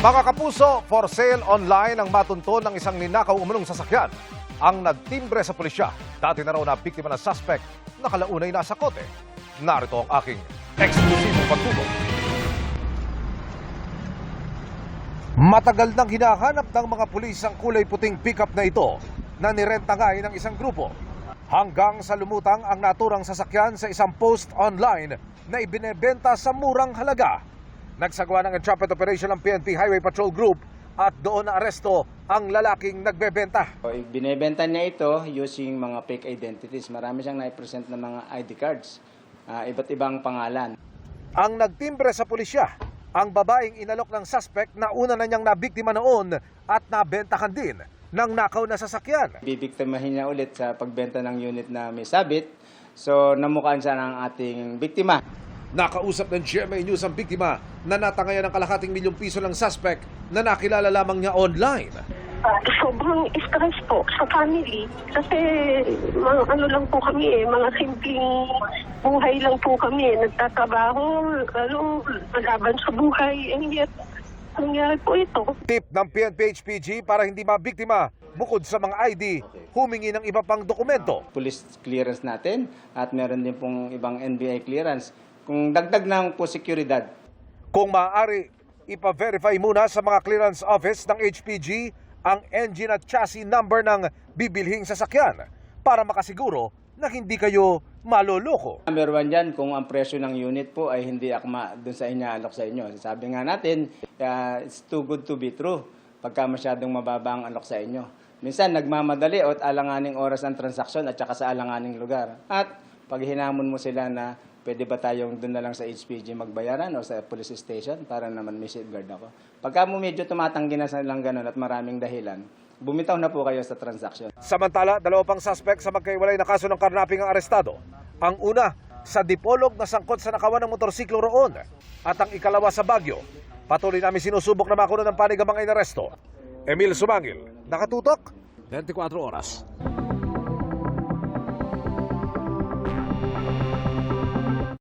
Mga kapuso, for sale online ang matunton ng isang ninakaw umunong sasakyan. Ang nagtimbre sa pulisya, dati na raw na biktima ng suspect, nakalaunay nasa kote. Narito ang aking eksklusibong pagtutok. Matagal nang hinahanap ng mga pulis ang kulay puting pickup na ito na nirenta nga ng isang grupo. Hanggang sa lumutang ang naturang sasakyan sa isang post online na ibinebenta sa murang halaga. Nagsagawa ng entrapment operation ng PNP Highway Patrol Group at doon na aresto ang lalaking nagbebenta. Binebenta niya ito using mga fake identities. Marami siyang na-present na mga ID cards, iba't ibang pangalan. Ang nagtimbre sa pulisya, ang babaeng inalok ng suspect na una na niyang nabiktima noon at nabentahan din ng nakaw na sasakyan. Bibiktimahin niya ulit sa pagbenta ng unit na may sabit. So namukhaan siya ng ating biktima. Nakausap ng GMA News ang biktima na natangayan ng ₱250,000 ng suspect na nakilala lamang niya online. Sobrang stress po sa family kasi mga ano lang po kami mga simpleng buhay lang po kami. Nagtatrabaho, malaban sa buhay. Nangyari po ito. Tip ng PNP HPG para hindi mabiktima, bukod sa mga ID, humingi ng iba pang dokumento. Police clearance natin at meron din pong ibang NBI clearance. Kung dagdag ng po seguridad. Kung maaari, ipa-verify muna sa mga clearance office ng HPG ang engine at chassis number ng bibilhing sasakyan para makasiguro na hindi kayo maloloko. Number one dyan, kung ang presyo ng unit po ay hindi akma dun sa inaalok sa inyo. Sabi nga natin, it's too good to be true pagka masyadong mababa ang alok sa inyo. Minsan nagmamadali at alanganing oras ng transaksyon at saka sa alanganing lugar. At pag hinamon mo sila na pwede ba tayong doon na lang sa HPG magbayaran o sa police station para naman may safeguard ako. Pagka mo medyo tumatanggi na sa lang ganun at maraming dahilan, bumitaw na po kayo sa transaksyon. Samantala, 2 pang suspect sa magkaiwalay na kaso ng karnaping ang arestado. Ang una, sa Dipolog na sangkot sa nakawan ng motorsiklo roon. At ang ikalawa sa Baguio. Patuloy namin sinusubok na makuha ng panig ang mga inaresto. Emil Sumangil, nakatutok, 24 oras.